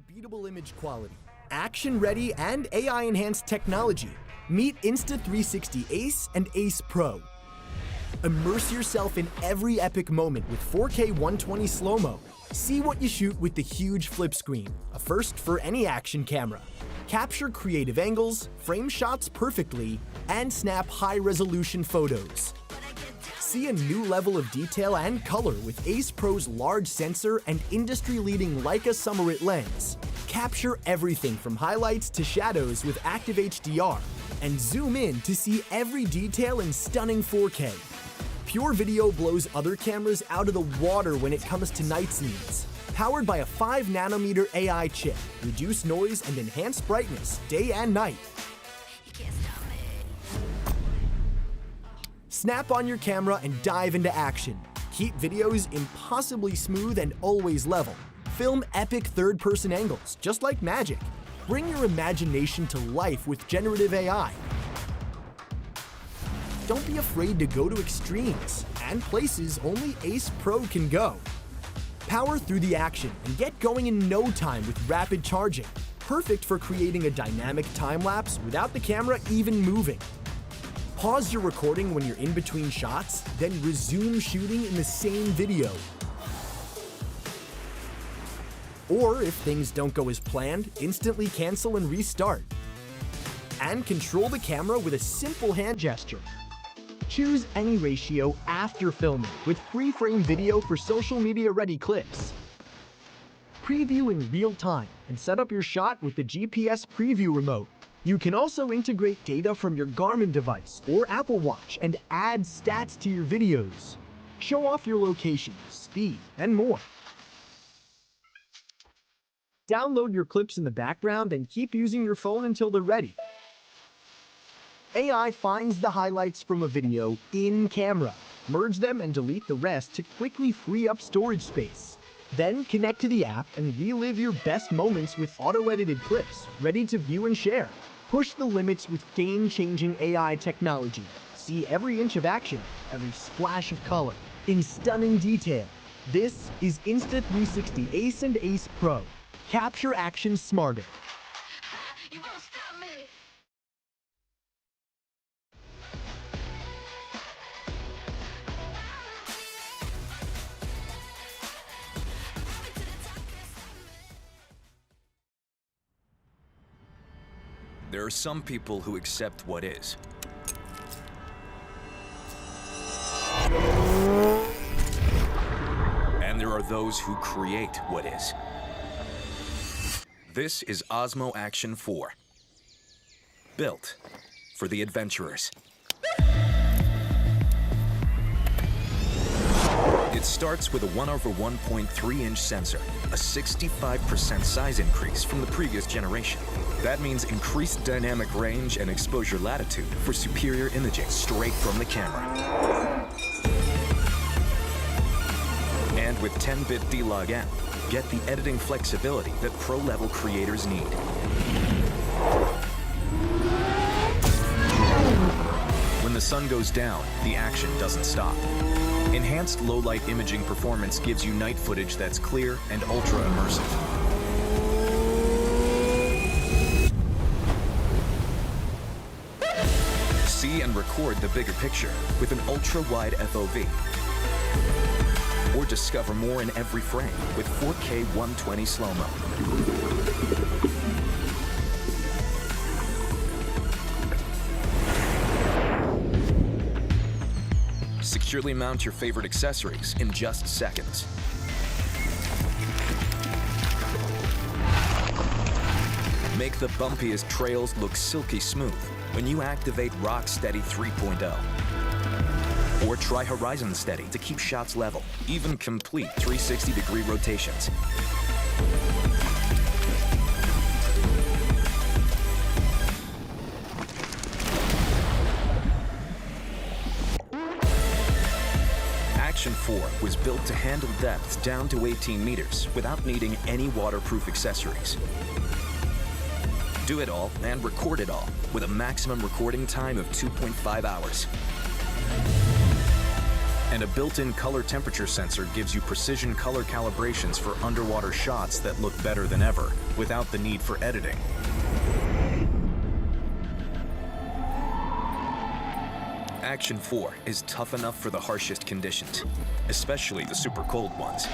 unbeatable image quality, action-ready and AI-enhanced technology, meet Insta360 Ace and Ace Pro. Immerse yourself in every epic moment with 4K 120 slow-mo. See what you shoot with the huge flip screen, a first for any action camera. Capture creative angles, frame shots perfectly, and snap high-resolution photos. See a new level of detail and color with Ace Pro's large sensor and industry-leading Leica Summerit lens. Capture everything from highlights to shadows with active HDR, and zoom in to see every detail in stunning 4K. Pure Video blows other cameras out of the water when it comes to night scenes. Powered by a 5nm AI chip, reduce noise and enhance brightness day and night. Snap on your camera and dive into action. Keep videos impossibly smooth and always level. Film epic third-person angles, just like magic. Bring your imagination to life with generative AI. Don't be afraid to go to extremes and places only Ace Pro can go. Power through the action and get going in no time with rapid charging. Perfect for creating a dynamic time-lapse without the camera even moving. Pause your recording when you're in between shots, then resume shooting in the same video. Or if things don't go as planned, instantly cancel and restart. And control the camera with a simple hand gesture. Choose any ratio after filming with free-frame video for social media-ready clips. Preview in real time and set up your shot with the GPS preview remote. You can also integrate data from your Garmin device or Apple Watch and add stats to your videos. Show off your location, speed, and more. Download your clips in the background and keep using your phone until they're ready. AI finds the highlights from a video in camera. Merge them and delete the rest to quickly free up storage space. Then connect to the app and relive your best moments with auto-edited clips, ready to view and share. Push the limits with game-changing AI technology. See every inch of action, every splash of color, in stunning detail. This is Insta360 Ace and Ace Pro. Capture action smarter. You won't stop me. There are some people who accept what is. And there are those who create what is. This is Osmo Action 4. Built for the adventurers. It starts with a 1/1.3-inch sensor, a 65% size increase from the previous generation. That means increased dynamic range and exposure latitude for superior imaging straight from the camera. And with 10-bit D-Log-M, get the editing flexibility that pro-level creators need. When the sun goes down, the action doesn't stop. Enhanced low-light imaging performance gives you night footage that's clear and ultra-immersive. See and record the bigger picture with an ultra-wide FOV. Or discover more in every frame with 4K 120 slow-mo. Securely mount your favorite accessories in just seconds. Make the bumpiest trails look silky smooth when you activate Rocksteady 3.0. Or try Horizon Steady to keep shots level, even complete 360-degree rotations. Action 4 was built to handle depths down to 18 meters without needing any waterproof accessories. Do it all and record it all with a maximum recording time of 2.5 hours. And a built-in color temperature sensor gives you precision color calibrations for underwater shots that look better than ever, without the need for editing. Action 4 is tough enough for the harshest conditions, especially the super cold ones.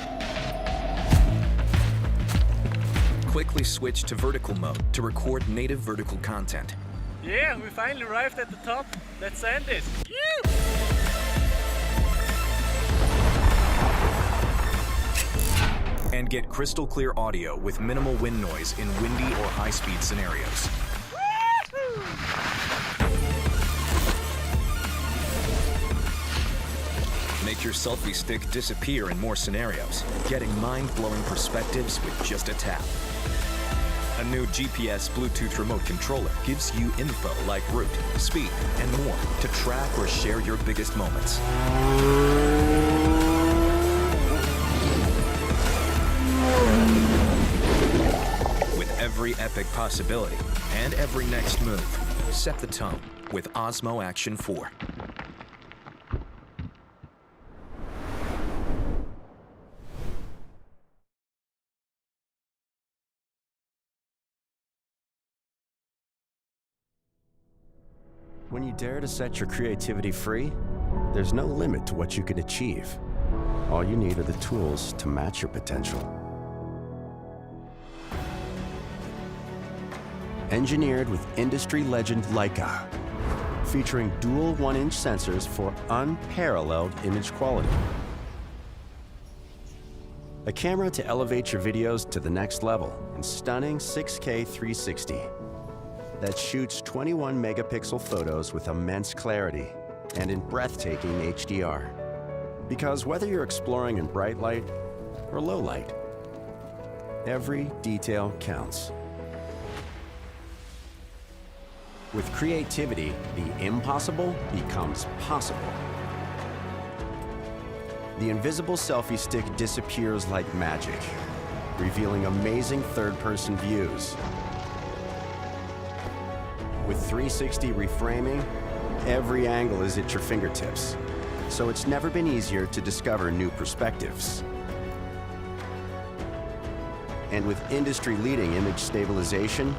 Quickly switch to vertical mode to record native vertical content. Yeah, we finally arrived at the top. Let's end this. And get crystal clear audio with minimal wind noise in windy or high-speed scenarios. Make your selfie stick disappear in more scenarios, getting mind-blowing perspectives with just a tap. A new GPS Bluetooth remote controller gives you info like route, speed, and more to track or share your biggest moments. With every epic possibility and every next move, set the tone with Osmo Action 4. When you dare to set your creativity free, there's no limit to what you can achieve. All you need are the tools to match your potential. Engineered with industry legend Leica, featuring dual 1-inch sensors for unparalleled image quality. A camera to elevate your videos to the next level in stunning 6K 360 that shoots 21 megapixel photos with immense clarity and in breathtaking HDR. Because whether you're exploring in bright light or low light, every detail counts. With creativity, the impossible becomes possible. The invisible selfie stick disappears like magic, revealing amazing third-person views. With 360 reframing, every angle is at your fingertips, so it's never been easier to discover new perspectives. And with industry-leading image stabilization,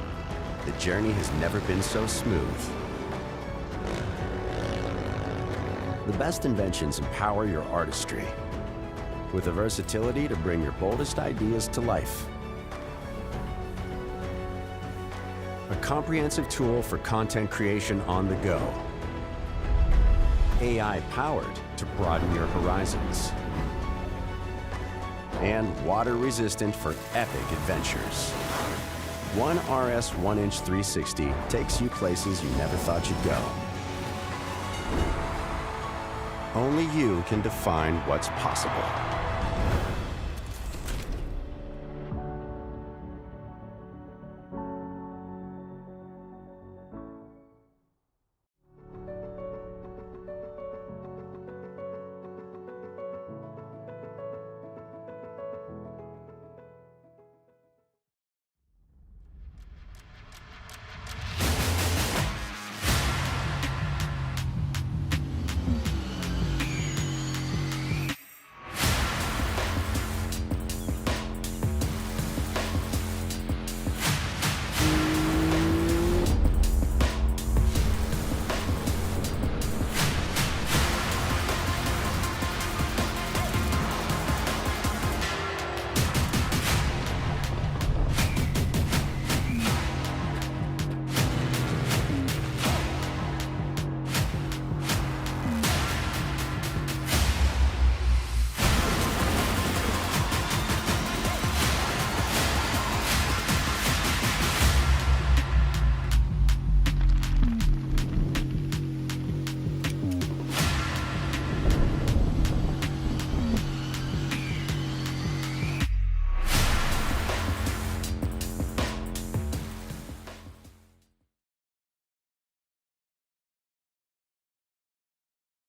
the journey has never been so smooth. The best inventions empower your artistry, with the versatility to bring your boldest ideas to life. A comprehensive tool for content creation on the go. AI-powered to broaden your horizons. And water-resistant for epic adventures. ONE RS 1-inch 360 takes you places you never thought you'd go. Only you can define what's possible.